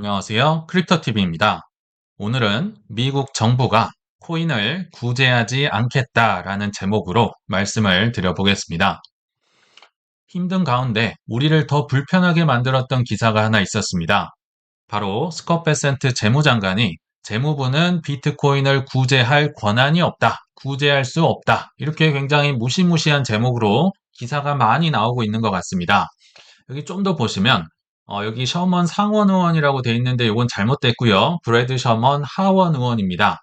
안녕하세요. 크립토TV입니다. 오늘은 미국 정부가 코인을 구제하지 않겠다라는 제목으로 말씀을 드려보겠습니다. 힘든 가운데 우리를 더 불편하게 만들었던 기사가 하나 있었습니다. 바로 스콧 베센트 재무장관이 재무부는 비트코인을 구제할 권한이 없다, 구제할 수 없다. 이렇게 굉장히 무시무시한 제목으로 기사가 많이 나오고 있는 것 같습니다. 여기 좀 더 보시면 여기 셔먼 상원 의원이라고 돼 있는데 이건 잘못됐고요. 브래드 셔먼 하원 의원입니다.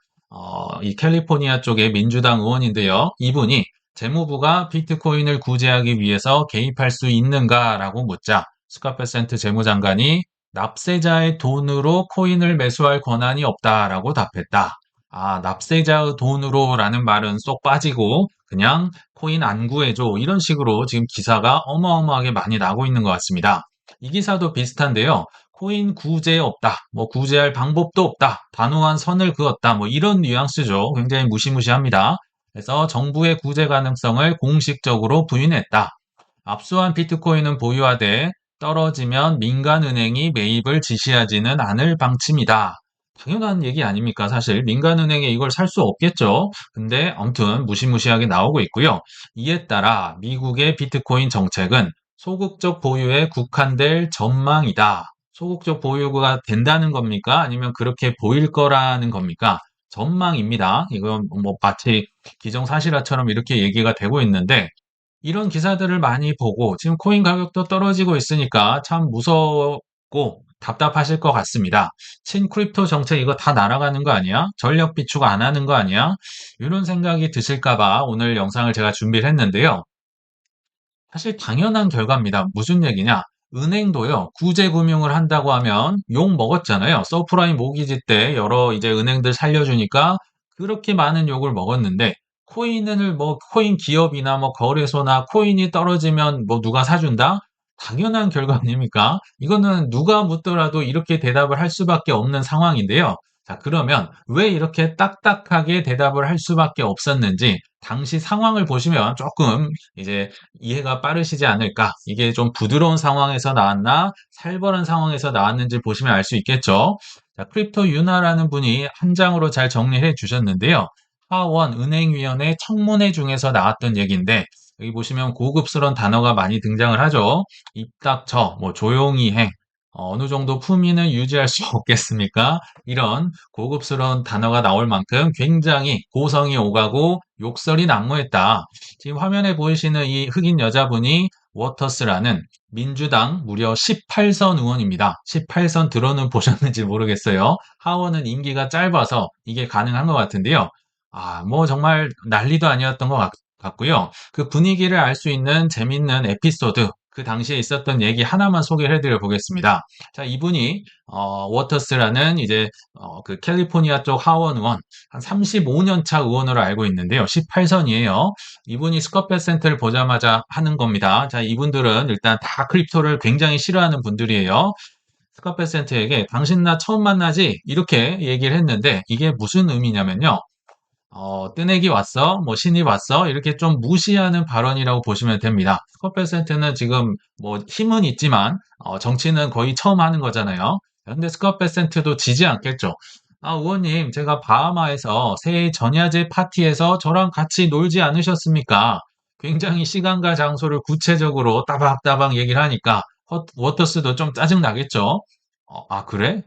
이 캘리포니아 쪽의 민주당 의원인데요. 이분이 재무부가 비트코인을 구제하기 위해서 개입할 수 있는가라고 묻자 스캇 베센트 재무장관이 납세자의 돈으로 코인을 매수할 권한이 없다라고 답했다. 아, 납세자의 돈으로라는 말은 쏙 빠지고 그냥 코인 안 구해줘. 이런 식으로 지금 기사가 어마어마하게 많이 나고 있는 것 같습니다. 이 기사도 비슷한데요. 코인 구제 없다. 뭐 구제할 방법도 없다. 단호한 선을 그었다. 뭐 이런 뉘앙스죠. 굉장히 무시무시합니다. 그래서 정부의 구제 가능성을 공식적으로 부인했다. 압수한 비트코인은 보유하되 떨어지면 민간은행이 매입을 지시하지는 않을 방침이다. 당연한 얘기 아닙니까? 사실 민간은행에 이걸 살 수 없겠죠. 근데 아무튼 무시무시하게 나오고 있고요. 이에 따라 미국의 비트코인 정책은 소극적 보유에 국한될 전망이다. 소극적 보유가 된다는 겁니까? 아니면 그렇게 보일 거라는 겁니까? 전망입니다. 이건 뭐 마치 기정사실화처럼 이렇게 얘기가 되고 있는데 이런 기사들을 많이 보고 지금 코인 가격도 떨어지고 있으니까 참 무섭고 답답하실 것 같습니다. 친크립토 정책 이거 다 날아가는 거 아니야? 전력 비축 안 하는 거 아니야? 이런 생각이 드실까 봐 오늘 영상을 제가 준비를 했는데요. 사실 당연한 결과입니다. 무슨 얘기냐? 은행도요, 구제금융을 한다고 하면 욕 먹었잖아요. 서프라임 모기지 때 여러 이제 은행들 살려주니까 그렇게 많은 욕을 먹었는데, 코인을 뭐, 코인 기업이나 뭐 거래소나 코인이 떨어지면 뭐 누가 사준다? 당연한 결과 아닙니까? 이거는 누가 묻더라도 이렇게 대답을 할 수밖에 없는 상황인데요. 자, 그러면 왜 이렇게 딱딱하게 대답을 할 수밖에 없었는지, 당시 상황을 보시면 조금 이제 이해가 빠르시지 않을까? 이게 좀 부드러운 상황에서 나왔나, 살벌한 상황에서 나왔는지 보시면 알 수 있겠죠? 자, 크립토 윤하라는 분이 한 장으로 잘 정리해 주셨는데요. 하원 은행위원회 청문회 중에서 나왔던 얘기인데, 여기 보시면 고급스러운 단어가 많이 등장을 하죠. 입 닥쳐, 뭐 조용히 해. 어느 정도 품위는 유지할 수 없겠습니까? 이런 고급스러운 단어가 나올 만큼 굉장히 고성이 오가고 욕설이 난무했다. 지금 화면에 보이시는 이 흑인 여자분이 워터스라는 민주당 무려 18선 의원입니다. 18선 들어는 보셨는지 모르겠어요. 하원은 임기가 짧아서 이게 가능한 것 같은데요. 아, 뭐 정말 난리도 아니었던 것 같고요. 그 분위기를 알 수 있는 재밌는 에피소드, 그 당시에 있었던 얘기 하나만 소개를 해드려 보겠습니다. 자, 이분이 워터스라는 이제 그 캘리포니아 쪽 하원 의원 한 35년 차 의원으로 알고 있는데요. 18선이에요. 이분이 스캇 베센트를 보자마자 하는 겁니다. 자, 이분들은 일단 다 크립토를 굉장히 싫어하는 분들이에요. 스캇 베센트에게 당신 나 처음 만나지? 이렇게 얘기를 했는데 이게 무슨 의미냐면요. 뜨내기 왔어, 뭐 신이 왔어, 이렇게 좀 무시하는 발언이라고 보시면 됩니다. 스캇 베센트는 지금 뭐 힘은 있지만 정치는 거의 처음 하는 거잖아요. 근데 스캇 베센트도 지지 않겠죠. 아, 의원님, 제가 바하마에서 새해 전야제 파티에서 저랑 같이 놀지 않으셨습니까? 굉장히 시간과 장소를 구체적으로 따박따박 얘기를 하니까 워터스도 좀 짜증 나겠죠. 아, 그래?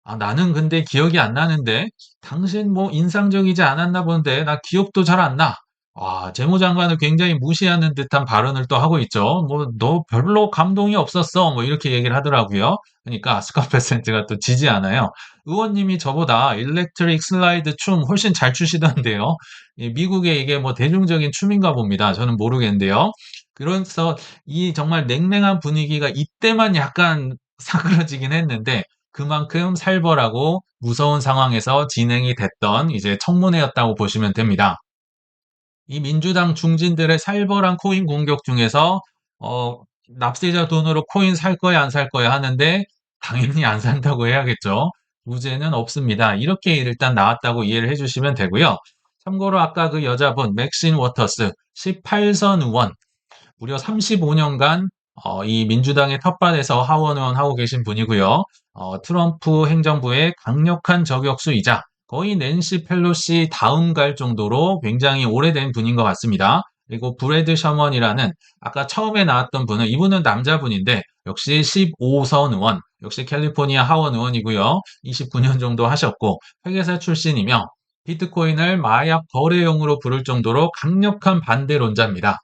아, 나는 근데 기억이 안 나는데, 당신 뭐 인상적이지 않았나 본데, 나 기억도 잘 안 나. 아, 재무장관을 굉장히 무시하는 듯한 발언을 또 하고 있죠. 뭐, 너 별로 감동이 없었어. 뭐, 이렇게 얘기를 하더라고요. 그러니까, 스캇 베센트가 또 지지 않아요. 의원님이 저보다 일렉트릭 슬라이드 춤 훨씬 잘 추시던데요. 미국의 이게 뭐 대중적인 춤인가 봅니다. 저는 모르겠는데요. 그래서 이 정말 냉랭한 분위기가 이때만 약간 사그러지긴 했는데, 그만큼 살벌하고 무서운 상황에서 진행이 됐던 이제 청문회였다고 보시면 됩니다. 이 민주당 중진들의 살벌한 코인 공격 중에서 어, 납세자 돈으로 코인 살 거야 안 살 거야 하는데 당연히 안 산다고 해야겠죠. 무죄는 없습니다. 이렇게 일단 나왔다고 이해를 해주시면 되고요. 참고로 아까 그 여자분 맥신 워터스 18선 의원 무려 35년간 이 민주당의 텃밭에서 하원 의원 하고 계신 분이고요. 트럼프 행정부의 강력한 저격수이자 거의 낸시 펠로시 다음 갈 정도로 굉장히 오래된 분인 것 같습니다. 그리고 브래드 셔먼이라는 아까 처음에 나왔던 분은 이분은 남자분인데 역시 15선 의원, 역시 캘리포니아 하원 의원이고요. 29년 정도 하셨고 회계사 출신이며 비트코인을 마약 거래용으로 부를 정도로 강력한 반대론자입니다.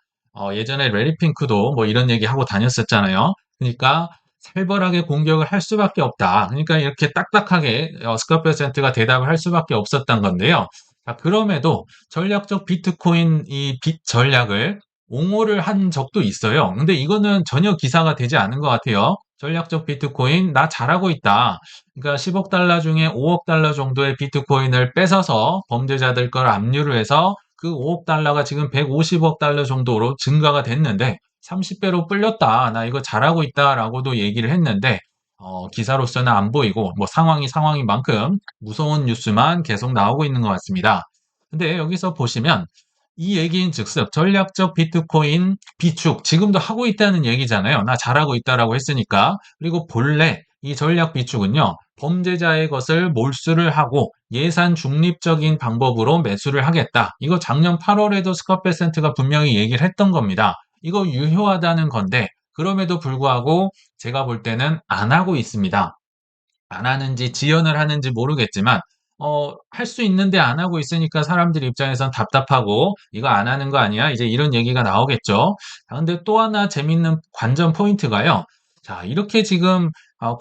예전에 레리 핑크도 뭐 이런 얘기 하고 다녔었잖아요. 그러니까 살벌하게 공격을 할 수밖에 없다. 그러니까 이렇게 딱딱하게 스카프레센트가 대답을 할 수밖에 없었던 건데요. 자, 그럼에도 전략적 비트코인 이 빚 전략을 옹호를 한 적도 있어요. 근데 이거는 전혀 기사가 되지 않은 것 같아요. 전략적 비트코인 나 잘하고 있다. 그러니까 10억 달러 중에 5억 달러 정도의 비트코인을 뺏어서 범죄자들 걸 압류를 해서 그 5억 달러가 지금 150억 달러 정도로 증가가 됐는데 30배로 불렸다. 나 이거 잘하고 있다라고도 얘기를 했는데 기사로서는 안 보이고 뭐 상황이 상황인 만큼 무서운 뉴스만 계속 나오고 있는 것 같습니다. 근데 여기서 보시면 이 얘기인 즉슨 전략적 비트코인 비축 지금도 하고 있다는 얘기잖아요. 나 잘하고 있다라고 했으니까. 그리고 본래 이 전략 비축은요. 범죄자의 것을 몰수를 하고 예산 중립적인 방법으로 매수를 하겠다. 이거 작년 8월에도 스캇베센트가 분명히 얘기를 했던 겁니다. 이거 유효하다는 건데 그럼에도 불구하고 제가 볼 때는 안 하고 있습니다. 안 하는지 지연을 하는지 모르겠지만 할 수 있는데 안 하고 있으니까 사람들 입장에선 답답하고 이거 안 하는 거 아니야? 이제 이런 얘기가 나오겠죠. 자, 근데 또 하나 재밌는 관전 포인트가요. 자, 이렇게 지금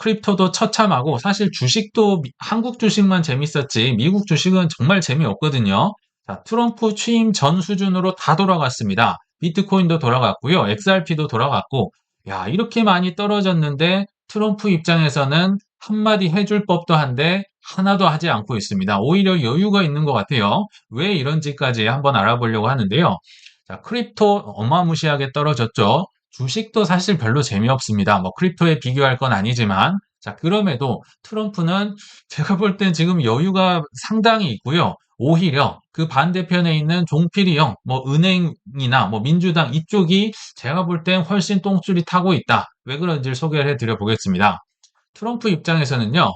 크립토도 처참하고 사실 주식도 한국 주식만 재밌었지 미국 주식은 정말 재미없거든요. 자, 트럼프 취임 전 수준으로 다 돌아갔습니다. 비트코인도 돌아갔고요. XRP도 돌아갔고 야, 이렇게 많이 떨어졌는데 트럼프 입장에서는 한마디 해줄 법도 한데 하나도 하지 않고 있습니다. 오히려 여유가 있는 것 같아요. 왜 이런지까지 한번 알아보려고 하는데요. 자, 크립토 어마무시하게 떨어졌죠. 주식도 사실 별로 재미없습니다. 뭐 크립토에 비교할 건 아니지만 자, 그럼에도 트럼프는 제가 볼 땐 지금 여유가 상당히 있고요. 오히려 그 반대편에 있는 종필이형, 뭐 은행이나 뭐 민주당 이쪽이 제가 볼 땐 훨씬 똥줄이 타고 있다. 왜 그런지 소개를 해드려 보겠습니다. 트럼프 입장에서는요,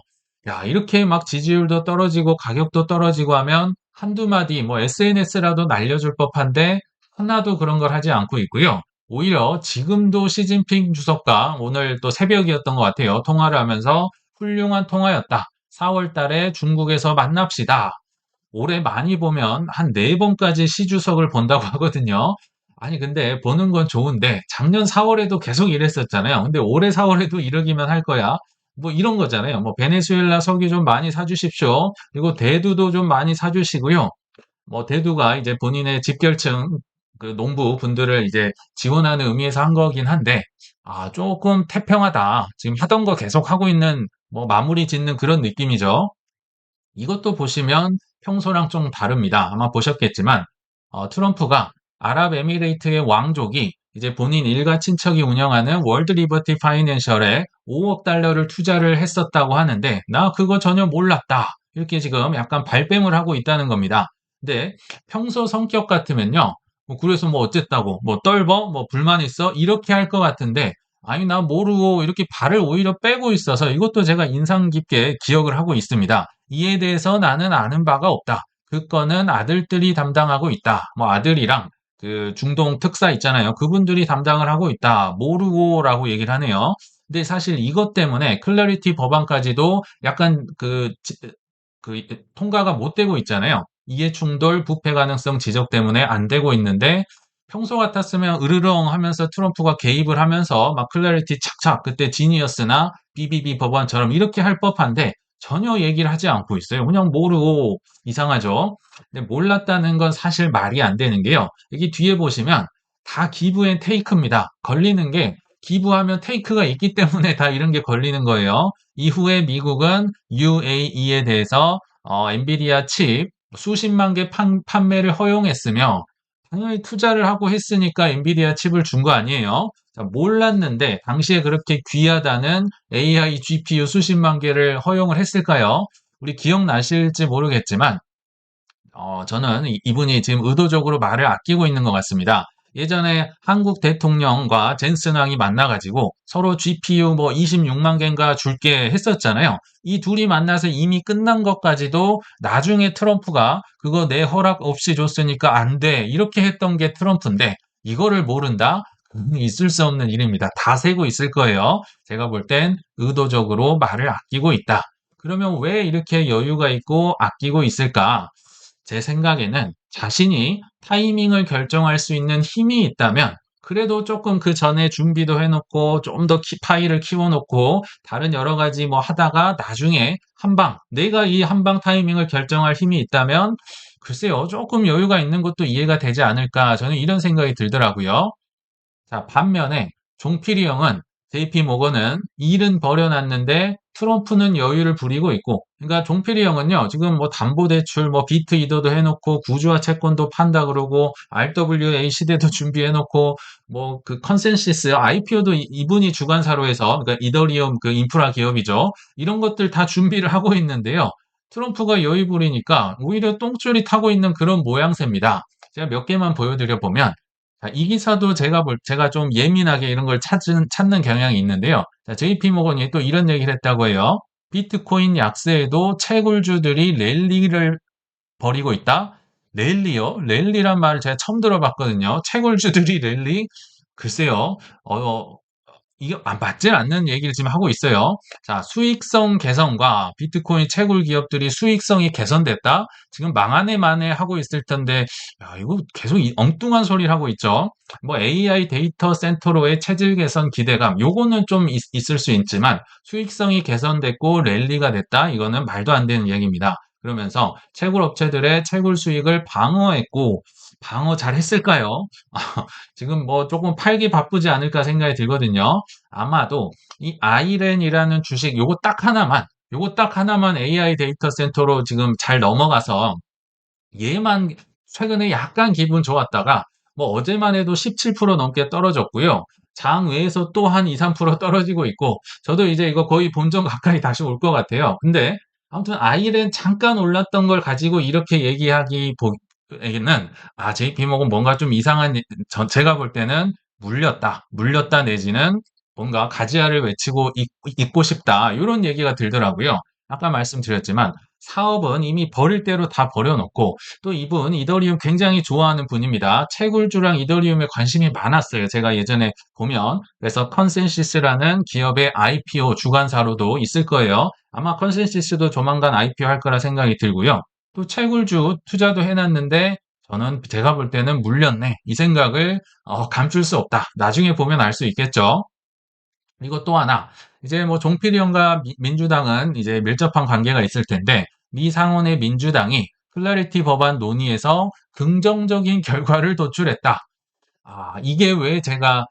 야, 이렇게 막 지지율도 떨어지고 가격도 떨어지고 하면 한두 마디 뭐 SNS라도 날려줄 법한데 하나도 그런 걸 하지 않고 있고요. 오히려 지금도 시진핑 주석과 오늘 또 새벽이었던 것 같아요. 통화를 하면서 훌륭한 통화였다. 4월 달에 중국에서 만납시다. 올해 많이 보면 한 4번까지 시주석을 본다고 하거든요. 아니, 근데 보는 건 좋은데 작년 4월에도 계속 이랬었잖아요. 근데 올해 4월에도 이러기만 할 거야. 뭐 이런 거잖아요. 뭐 베네수엘라 석유 좀 많이 사주십시오. 그리고 대두도 좀 많이 사주시고요. 뭐 대두가 이제 본인의 집결층 그 농부 분들을 이제 지원하는 의미에서 한 거긴 한데 조금 태평하다. 지금 하던 거 계속 하고 있는 뭐 마무리 짓는 그런 느낌이죠. 이것도 보시면 평소랑 좀 다릅니다. 아마 보셨겠지만 트럼프가 아랍에미레이트의 왕족이 이제 본인 일가 친척이 운영하는 월드 리버티 파이낸셜에 5억 달러를 투자를 했었다고 하는데 나 그거 전혀 몰랐다. 이렇게 지금 약간 발뺌을 하고 있다는 겁니다. 근데 평소 성격 같으면요. 그래서 뭐 어쨌다고 뭐 떨버 뭐 불만 있어 이렇게 할 것 같은데 아니 나 모르고 이렇게 발을 오히려 빼고 있어서 이것도 제가 인상 깊게 기억을 하고 있습니다. 이에 대해서 나는 아는 바가 없다. 그 건은 아들들이 담당하고 있다. 뭐 아들이랑 그 중동 특사 있잖아요. 그분들이 담당을 하고 있다. 모르고라고 얘기를 하네요. 근데 사실 이것 때문에 클래리티 법안까지도 약간 그 통과가 못 되고 있잖아요. 이해 충돌, 부패 가능성 지적 때문에 안 되고 있는데 평소 같았으면 으르렁 하면서 트럼프가 개입을 하면서 막 클래리티 착착 그때 지니어스나 BBB 법안처럼 이렇게 할 법한데 전혀 얘기를 하지 않고 있어요. 그냥 모르고 이상하죠. 근데 몰랐다는 건 사실 말이 안 되는 게요. 여기 뒤에 보시면 다 기브 앤 테이크입니다. 걸리는 게 기부하면 테이크가 있기 때문에 다 이런 게 걸리는 거예요. 이후에 미국은 UAE에 대해서 엔비디아 칩 수십만 개 판매를 허용했으며 당연히 투자를 하고 했으니까 엔비디아 칩을 준 거 아니에요. 자, 몰랐는데 당시에 그렇게 귀하다는 AI GPU 수십만 개를 허용을 했을까요? 우리 기억나실지 모르겠지만 저는 이분이 지금 의도적으로 말을 아끼고 있는 것 같습니다. 예전에 한국 대통령과 젠슨 왕이 만나가지고 서로 GPU 뭐 26만 개인가 줄게 했었잖아요. 이 둘이 만나서 이미 끝난 것까지도 나중에 트럼프가 그거 내 허락 없이 줬으니까 안 돼. 이렇게 했던 게 트럼프인데 이거를 모른다? 있을 수 없는 일입니다. 다 세고 있을 거예요. 제가 볼 땐 의도적으로 말을 아끼고 있다. 그러면 왜 이렇게 여유가 있고 아끼고 있을까? 제 생각에는 자신이 타이밍을 결정할 수 있는 힘이 있다면 그래도 조금 그 전에 준비도 해놓고 좀 더 파일을 키워놓고 다른 여러 가지 뭐 하다가 나중에 한방, 내가 이 한방 타이밍을 결정할 힘이 있다면 글쎄요, 조금 여유가 있는 것도 이해가 되지 않을까 저는 이런 생각이 들더라고요. 자, 반면에 종필이 형은 JP 모건은 일은 벌여놨는데 트럼프는 여유를 부리고 있고, 그러니까 종필이 형은요, 지금 뭐 담보대출, 뭐 비트 이더도 해놓고, 구주화 채권도 판다 그러고, RWA 시대도 준비해놓고, 뭐 그 컨센시스, IPO도 이분이 주관사로 해서, 그러니까 이더리움 그 인프라 기업이죠. 이런 것들 다 준비를 하고 있는데요. 트럼프가 여유 부리니까 오히려 똥줄이 타고 있는 그런 모양새입니다. 제가 몇 개만 보여드려 보면, 자, 이 기사도 제가 좀 예민하게 이런 걸 찾는 경향이 있는데요. 자, JP 모건이 또 이런 얘기를 했다고 해요. 비트코인 약세에도 채굴주들이 랠리를 벌이고 있다? 랠리요? 랠리란 말을 제가 처음 들어봤거든요. 채굴주들이 랠리? 글쎄요. 이게 맞지 않는 얘기를 지금 하고 있어요. 자, 수익성 개선과 비트코인 채굴 기업들이 수익성이 개선됐다? 지금 망하네 만에 하고 있을 텐데, 야, 이거 계속 엉뚱한 소리를 하고 있죠. 뭐 AI 데이터 센터로의 체질 개선 기대감, 요거는 좀 있을 수 있지만 수익성이 개선됐고 랠리가 됐다? 이거는 말도 안 되는 얘기입니다. 그러면서 채굴 업체들의 채굴 수익을 방어했고, 방어 잘 했을까요? 지금 뭐 조금 팔기 바쁘지 않을까 생각이 들거든요. 아마도 이 아이렌이라는 주식 요거 딱 하나만 AI 데이터 센터로 지금 잘 넘어가서 얘만 최근에 약간 기분 좋았다가 뭐 어제만 해도 17% 넘게 떨어졌고요. 장 외에서 또 한 2, 3% 떨어지고 있고 저도 이제 이거 거의 본전 가까이 다시 올 것 같아요. 근데 아무튼 아이렌 잠깐 올랐던 걸 가지고 이렇게 얘기하기 보기에는 JP모건 뭔가 좀 이상한 제가 볼 때는 물렸다 내지는 뭔가 가지아를 외치고 있고 싶다 이런 얘기가 들더라고요. 아까 말씀드렸지만 사업은 이미 버릴 대로 다 버려놓고 또 이분 이더리움 굉장히 좋아하는 분입니다. 채굴주랑 이더리움에 관심이 많았어요. 제가 예전에 보면 그래서 컨센시스라는 기업의 IPO 주관사로도 있을 거예요. 아마 컨센시스도 조만간 IPO 할 거라 생각이 들고요. 또 채굴주 투자도 해놨는데 저는 제가 볼 때는 물렸네. 이 생각을 감출 수 없다. 나중에 보면 알 수 있겠죠. 그리고 또 하나, 이제 뭐 종필이 형과 민주당은 이제 밀접한 관계가 있을 텐데, 미 상원의 민주당이 클래리티 법안 논의에서 긍정적인 결과를 도출했다. 이게 왜 제가,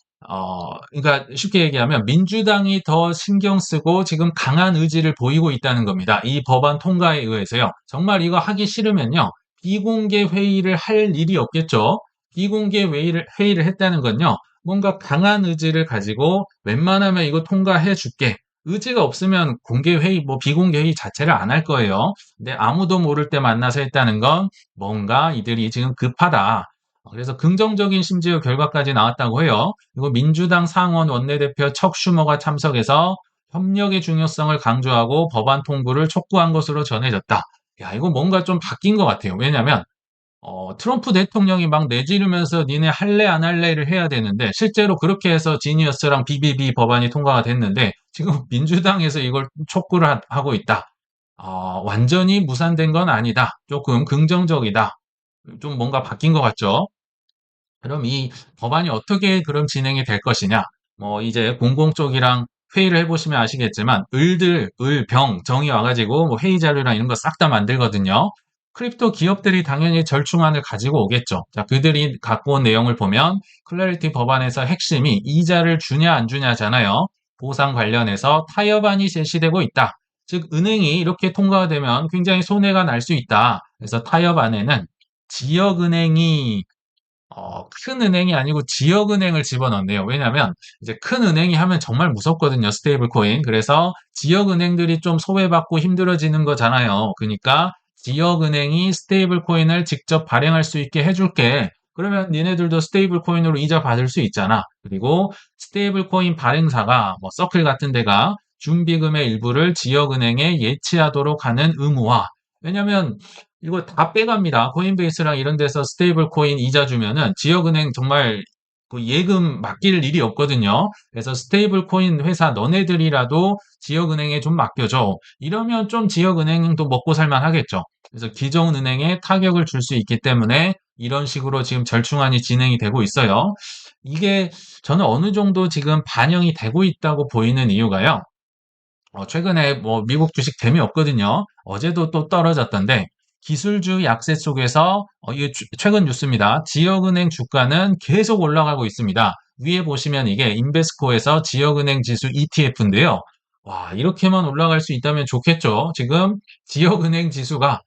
그러니까 쉽게 얘기하면 민주당이 더 신경 쓰고 지금 강한 의지를 보이고 있다는 겁니다. 이 법안 통과에 의해서요. 정말 이거 하기 싫으면요. 비공개 회의를 할 일이 없겠죠. 비공개 회의를 했다는 건요. 뭔가 강한 의지를 가지고 웬만하면 이거 통과해 줄게. 의지가 없으면 공개 회의, 뭐 비공개 회의 자체를 안 할 거예요. 근데 아무도 모를 때 만나서 했다는 건 뭔가 이들이 지금 급하다. 그래서 긍정적인 심지어 결과까지 나왔다고 해요. 그리고 민주당 상원 원내대표 척 슈머가 참석해서 협력의 중요성을 강조하고 법안 통과를 촉구한 것으로 전해졌다. 야, 이거 뭔가 좀 바뀐 것 같아요. 왜냐면 트럼프 대통령이 막 내지르면서 니네 할래 안 할래를 해야 되는데 실제로 그렇게 해서 지니어스랑 BBB 법안이 통과가 됐는데 지금 민주당에서 이걸 촉구를 하고 있다. 완전히 무산된 건 아니다. 조금 긍정적이다. 좀 뭔가 바뀐 것 같죠? 그럼 이 법안이 어떻게 그럼 진행이 될 것이냐? 뭐 이제 공공 쪽이랑 회의를 해보시면 아시겠지만 병, 정이 와가지고 뭐 회의 자료랑 이런 거 싹 다 만들거든요. 크립토 기업들이 당연히 절충안을 가지고 오겠죠. 자, 그들이 갖고 온 내용을 보면 클래리티 법안에서 핵심이 이자를 주냐 안 주냐잖아요. 보상 관련해서 타협안이 제시되고 있다. 즉 은행이 이렇게 통과가 되면 굉장히 손해가 날 수 있다. 그래서 타협안에는 지역은행이 큰 은행이 아니고 지역은행을 집어넣네요. 왜냐하면 이제 큰 은행이 하면 정말 무섭거든요. 스테이블 코인. 그래서 지역은행들이 좀 소외받고 힘들어지는 거잖아요. 그러니까 지역은행이 스테이블 코인을 직접 발행할 수 있게 해줄게. 그러면 니네들도 스테이블 코인으로 이자 받을 수 있잖아. 그리고 스테이블 코인 발행사가 뭐 서클 같은 데가 준비금의 일부를 지역은행에 예치하도록 하는 의무화. 왜냐면 이거 다 빼갑니다. 코인베이스랑 이런 데서 스테이블 코인 이자 주면은 지역은행 정말 그 예금 맡길 일이 없거든요. 그래서 스테이블 코인 회사 너네들이라도 지역은행에 좀 맡겨줘. 이러면 좀 지역은행도 먹고 살만 하겠죠. 그래서 기존 은행에 타격을 줄 수 있기 때문에 이런 식으로 지금 절충안이 진행이 되고 있어요. 이게 저는 어느 정도 지금 반영이 되고 있다고 보이는 이유가요. 최근에 뭐 미국 주식 재미없거든요. 어제도 또 떨어졌던데 기술주 약세 속에서 이게 최근 뉴스입니다. 지역은행 주가는 계속 올라가고 있습니다. 위에 보시면 이게 인베스코에서 지역은행 지수 ETF인데요. 와, 이렇게만 올라갈 수 있다면 좋겠죠. 지금 지역은행 지수가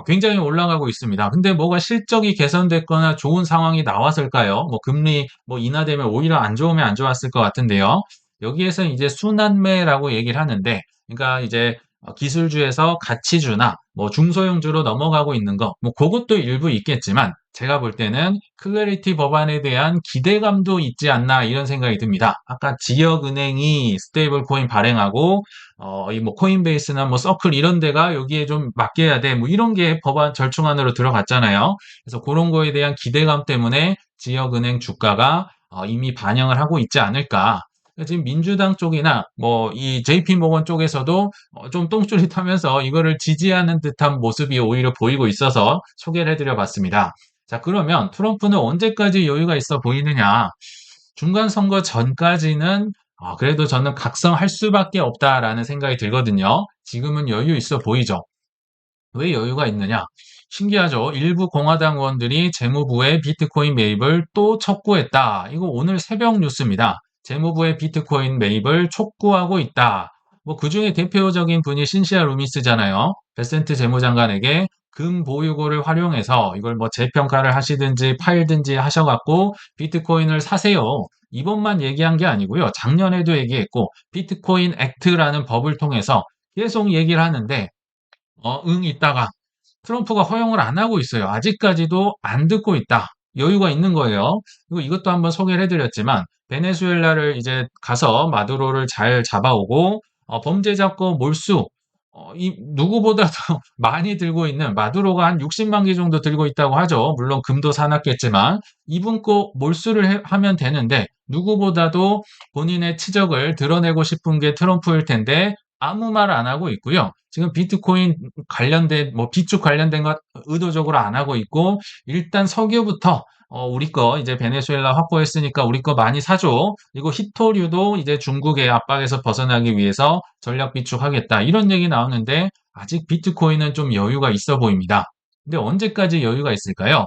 굉장히 올라가고 있습니다. 근데 뭐가 실적이 개선됐거나 좋은 상황이 나왔을까요? 뭐 금리 뭐 인하되면 오히려 안 좋으면 안 좋았을 것 같은데요. 여기에서 이제 순환매라고 얘기를 하는데, 그러니까 이제 기술주에서 가치주나 뭐 중소형주로 넘어가고 있는 거, 뭐 그것도 일부 있겠지만 제가 볼 때는 클래리티 법안에 대한 기대감도 있지 않나 이런 생각이 듭니다. 아까 지역은행이 스테이블 코인 발행하고 이 뭐 코인베이스나 뭐 서클 이런 데가 여기에 좀 맡겨야 돼. 뭐 이런 게 법안 절충안으로 들어갔잖아요. 그래서 그런 거에 대한 기대감 때문에 지역은행 주가가 이미 반영을 하고 있지 않을까. 지금 민주당 쪽이나 뭐 이 JP 모건 쪽에서도 좀 똥줄이 타면서 이거를 지지하는 듯한 모습이 오히려 보이고 있어서 소개를 해드려 봤습니다. 자, 그러면 트럼프는 언제까지 여유가 있어 보이느냐? 중간 선거 전까지는 그래도 저는 각성할 수밖에 없다라는 생각이 들거든요. 지금은 여유 있어 보이죠. 왜 여유가 있느냐? 신기하죠. 일부 공화당 의원들이 재무부의 비트코인 매입을 또 촉구했다. 이거 오늘 새벽 뉴스입니다. 재무부의 비트코인 매입을 촉구하고 있다. 뭐 그중에 대표적인 분이 신시아 루미스잖아요. 베센트 재무장관에게 금 보유고를 활용해서 이걸 뭐 재평가를 하시든지 팔든지 하셔갖고 비트코인을 사세요. 이번만 얘기한 게 아니고요. 작년에도 얘기했고 비트코인 액트라는 법을 통해서 계속 얘기를 하는데 응 있다가 트럼프가 허용을 안 하고 있어요. 아직까지도 안 듣고 있다. 여유가 있는 거예요. 그리고 이것도 한번 소개를 해드렸지만 베네수엘라를 이제 가서 마두로를 잘 잡아오고 범죄자권 몰수 이 누구보다도 많이 들고 있는 마두로가 한 60만 개 정도 들고 있다고 하죠. 물론 금도 사놨겠지만 이분 거 몰수를 하면 되는데 누구보다도 본인의 치적을 드러내고 싶은 게 트럼프일 텐데 아무 말 안 하고 있고요. 지금 비트코인 관련된 뭐 비축 관련된 것 의도적으로 안 하고 있고 일단 석유부터 우리 거 이제 베네수엘라 확보했으니까 우리 거 많이 사줘. 그리고 히토류도 이제 중국의 압박에서 벗어나기 위해서 전략 비축하겠다. 이런 얘기 나오는데 아직 비트코인은 좀 여유가 있어 보입니다. 근데 언제까지 여유가 있을까요?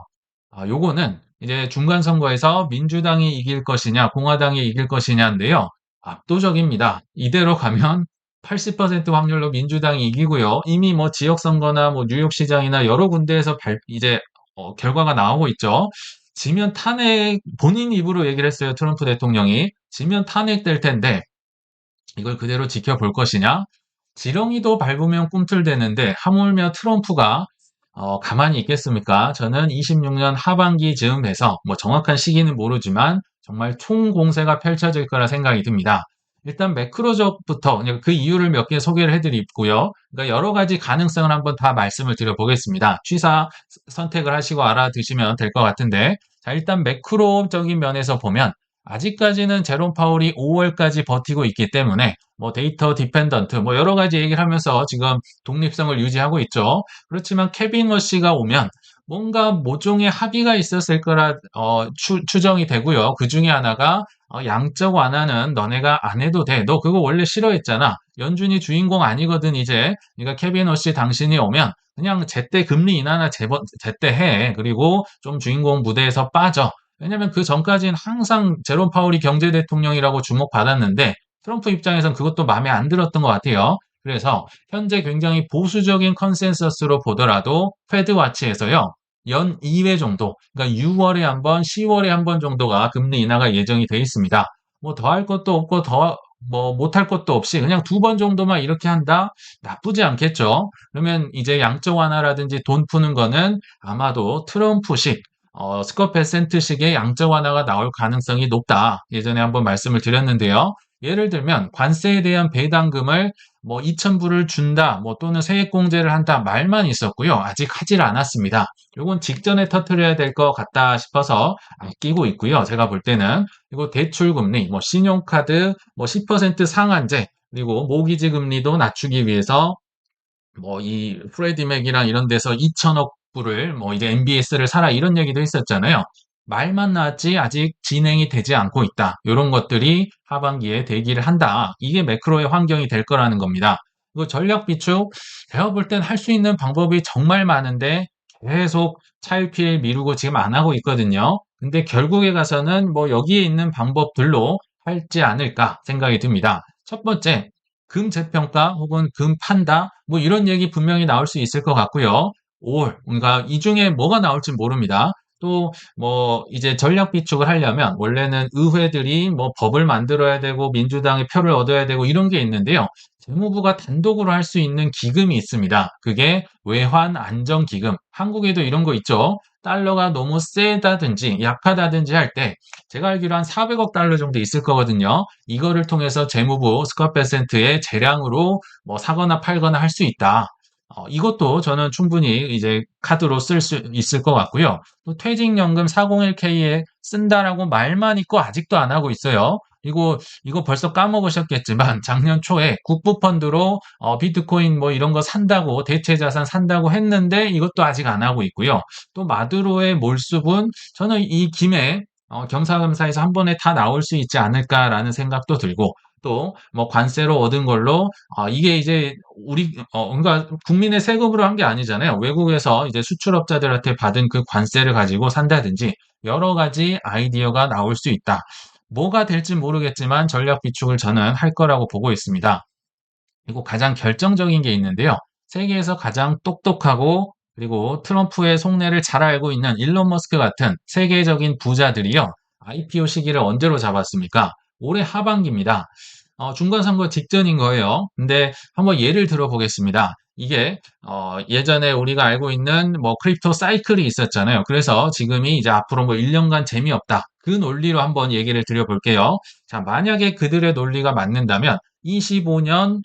요거는 이제 중간 선거에서 민주당이 이길 것이냐, 공화당이 이길 것이냐인데요. 압도적입니다. 이대로 가면 80% 확률로 민주당이 이기고요. 이미 뭐 지역선거나 뭐 뉴욕시장이나 여러 군데에서 이제 결과가 나오고 있죠. 지면 탄핵, 본인 입으로 얘기를 했어요. 트럼프 대통령이. 지면 탄핵될 텐데 이걸 그대로 지켜볼 것이냐? 지렁이도 밟으면 꿈틀대는데 하물며 트럼프가 가만히 있겠습니까? 저는 26년 하반기 즈음에서 뭐 정확한 시기는 모르지만 정말 총공세가 펼쳐질 거라 생각이 듭니다. 일단 매크로적부터 그 이유를 몇 개 소개를 해드리고요. 그러니까 여러 가지 가능성을 한번 다 말씀을 드려보겠습니다. 취사 선택을 하시고 알아두시면 될 것 같은데, 자, 일단 매크로적인 면에서 보면 아직까지는 제롬 파월이 5월까지 버티고 있기 때문에 뭐 데이터 디펜던트 뭐 여러 가지 얘기를 하면서 지금 독립성을 유지하고 있죠. 그렇지만 케빈 러시가 오면 뭔가 모종의 합의가 있었을 거라 추정이 되고요. 그 중에 하나가 양적 완화는 너네가 안 해도 돼. 너 그거 원래 싫어했잖아. 연준이 주인공 아니거든 이제. 그러니까 케빈 러시 당신이 오면 그냥 제때 금리 인하나 제때 해. 그리고 좀 주인공 무대에서 빠져. 왜냐면 그 전까지는 항상 제롬 파월이 경제 대통령이라고 주목받았는데 트럼프 입장에선 그것도 마음에 안 들었던 것 같아요. 그래서 현재 굉장히 보수적인 컨센서스로 보더라도 페드와치에서요. 연 2회 정도, 그러니까 6월에 한 번, 10월에 한 번 정도가 금리 인하가 예정이 돼 있습니다. 뭐 더 할 것도 없고 더 뭐 못할 것도 없이 그냥 2번 정도만 이렇게 한다? 나쁘지 않겠죠. 그러면 이제 양적 완화라든지 돈 푸는 거는 아마도 트럼프식 스core percent식의 양적 완화가 나올 가능성이 높다. 예전에 한번 말씀을 드렸는데요. 예를 들면 관세에 대한 배당금을 뭐 2,000불을 준다, 뭐 또는 세액공제를 한다 말만 있었고요. 아직 하질 않았습니다. 요건 직전에 터뜨려야 될 것 같다 싶어서 아끼고 있고요. 제가 볼 때는. 그리고 대출금리, 뭐 신용카드, 뭐 10% 상한제, 그리고 모기지 금리도 낮추기 위해서 뭐 이 프레디맥이랑 이런 데서 2천억 불을 뭐 이제 MBS를 사라 이런 얘기도 있었잖아요. 말만 나왔지 아직 진행이 되지 않고 있다. 이런 것들이 하반기에 대기를 한다. 이게 매크로의 환경이 될 거라는 겁니다. 그리고 전략 비축 제가 볼 땐 할 수 있는 방법이 정말 많은데 계속 차일피일 미루고 지금 안 하고 있거든요. 근데 결국에 가서는 뭐 여기에 있는 방법들로 할지 않을까 생각이 듭니다. 첫 번째, 금 재평가 혹은 금 판다 뭐 이런 얘기 분명히 나올 수 있을 것 같고요. 5월 그러니까 이 중에 뭐가 나올지 모릅니다. 또 뭐 이제 전략 비축을 하려면 원래는 의회들이 뭐 법을 만들어야 되고 민주당의 표를 얻어야 되고 이런 게 있는데요. 재무부가 단독으로 할 수 있는 기금이 있습니다. 그게 외환 안정 기금. 한국에도 이런 거 있죠. 달러가 너무 세다든지 약하다든지 할 때 제가 알기로 한 400억 달러 정도 있을 거거든요. 이거를 통해서 재무부 스쿼트 퍼센트의 재량으로 뭐 사거나 팔거나 할 수 있다. 이것도 저는 충분히 이제 카드로 쓸 수 있을 것 같고요. 또 퇴직연금 401K에 쓴다라고 말만 있고 아직도 안 하고 있어요. 그리고 이거 벌써 까먹으셨겠지만 작년 초에 국부펀드로 비트코인 뭐 이런 거 산다고 대체 자산 산다고 했는데 이것도 아직 안 하고 있고요. 또 마두로의 몰수분 저는 이 김에 겸사겸사해서 한 번에 다 나올 수 있지 않을까라는 생각도 들고 또 뭐 관세로 얻은 걸로 이게 이제 우리 그러니까 국민의 세금으로 한 게 아니잖아요. 외국에서 이제 수출업자들한테 받은 그 관세를 가지고 산다든지 여러 가지 아이디어가 나올 수 있다. 뭐가 될지 모르겠지만 전략 비축을 저는 할 거라고 보고 있습니다. 그리고 가장 결정적인 게 있는데요. 세계에서 가장 똑똑하고 그리고 트럼프의 속내를 잘 알고 있는 일론 머스크 같은 세계적인 부자들이요. IPO 시기를 언제로 잡았습니까? 올해 하반기입니다. 중간선거 직전인 거예요. 근데 한번 예를 들어보겠습니다. 이게 예전에 우리가 알고 있는 뭐 크립토 사이클이 있었잖아요. 그래서 지금이 이제 앞으로 뭐 1년간 재미없다. 그 논리로 한번 얘기를 드려볼게요. 자, 만약에 그들의 논리가 맞는다면 25년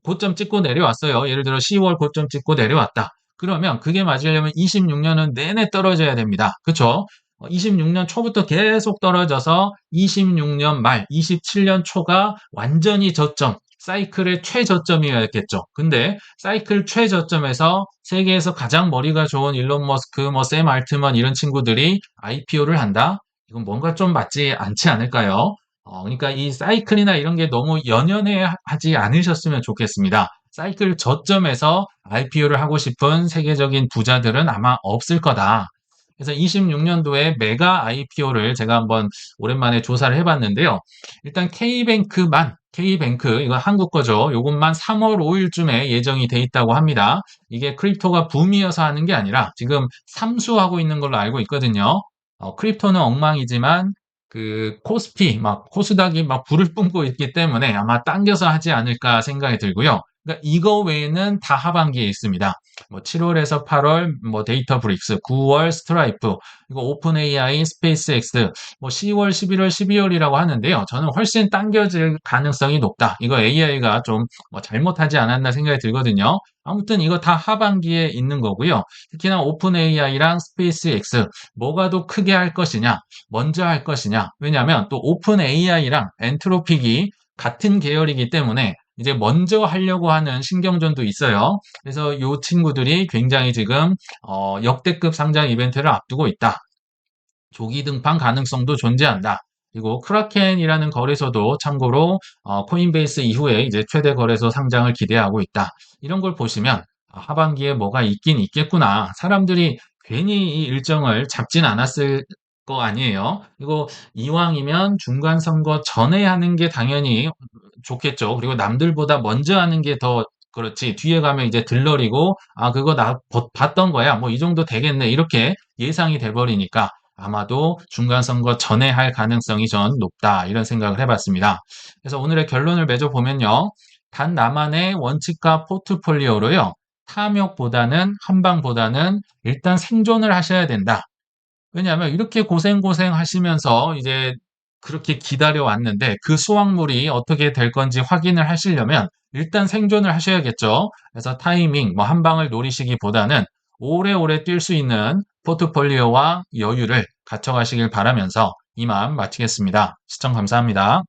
고점 찍고 내려왔어요. 예를 들어 10월 고점 찍고 내려왔다. 그러면 그게 맞으려면 26년은 내내 떨어져야 됩니다. 그쵸? 26년 초부터 계속 떨어져서 26년 말, 27년 초가 완전히 저점, 사이클의 최저점이었겠죠. 근데 사이클 최저점에서 세계에서 가장 머리가 좋은 일론 머스크, 뭐 샘 알트만 이런 친구들이 IPO를 한다? 이건 뭔가 좀 맞지 않지 않을까요? 그러니까 이 사이클이나 이런 게 너무 연연해 하지 않으셨으면 좋겠습니다. 사이클 저점에서 IPO를 하고 싶은 세계적인 부자들은 아마 없을 거다. 그래서 26년도에 메가 IPO를 제가 한번 오랜만에 조사를 해봤는데요. 일단 K뱅크, 이거 한국 거죠. 요것만 3월 5일쯤에 예정이 돼 있다고 합니다. 이게 크립토가 붐이어서 하는 게 아니라 지금 삼수하고 있는 걸로 알고 있거든요. 크립토는 엉망이지만 그 코스피, 막 코스닥이 막 불을 뿜고 있기 때문에 아마 당겨서 하지 않을까 생각이 들고요. 그러니까 이거 외에는 다 하반기에 있습니다. 뭐 7월에서 8월 뭐 데이터 브릭스, 9월 스트라이프, 이거 오픈 AI, 스페이스X, 뭐 10월, 11월, 12월이라고 하는데요. 저는 훨씬 당겨질 가능성이 높다. 이거 AI가 좀 뭐 잘못하지 않았나 생각이 들거든요. 아무튼 이거 다 하반기에 있는 거고요. 특히나 오픈 AI랑 스페이스X 뭐가 더 크게 할 것이냐, 먼저 할 것이냐. 왜냐하면 또 오픈 AI랑 엔트로픽이 같은 계열이기 때문에 이제 먼저 하려고 하는 신경전도 있어요. 그래서 이 친구들이 굉장히 지금 역대급 상장 이벤트를 앞두고 있다. 조기 등판 가능성도 존재한다. 그리고 크라켄이라는 거래소도 참고로 코인베이스 이후에 이제 최대 거래소 상장을 기대하고 있다. 이런 걸 보시면 하반기에 뭐가 있긴 있겠구나. 사람들이 괜히 이 일정을 잡진 않았을 거 아니에요. 그리고 이왕이면 중간 선거 전에 하는 게 당연히 좋겠죠. 그리고 남들보다 먼저 하는 게 더 그렇지. 뒤에 가면 이제 들러리고 그거 나 봤던 거야. 뭐 이 정도 되겠네. 이렇게 예상이 돼 버리니까 아마도 중간 선거 전에 할 가능성이 전 높다. 이런 생각을 해봤습니다. 그래서 오늘의 결론을 맺어 보면요. 단 나만의 원칙과 포트폴리오로요. 탐욕보다는 한방보다는 일단 생존을 하셔야 된다. 왜냐하면 이렇게 고생 하시면서 이제 그렇게 기다려 왔는데 그 수확물이 어떻게 될 건지 확인을 하시려면 일단 생존을 하셔야겠죠. 그래서 타이밍, 뭐 한 방을 노리시기보다는 오래오래 뛸 수 있는 포트폴리오와 여유를 갖춰가시길 바라면서 이만 마치겠습니다. 시청 감사합니다.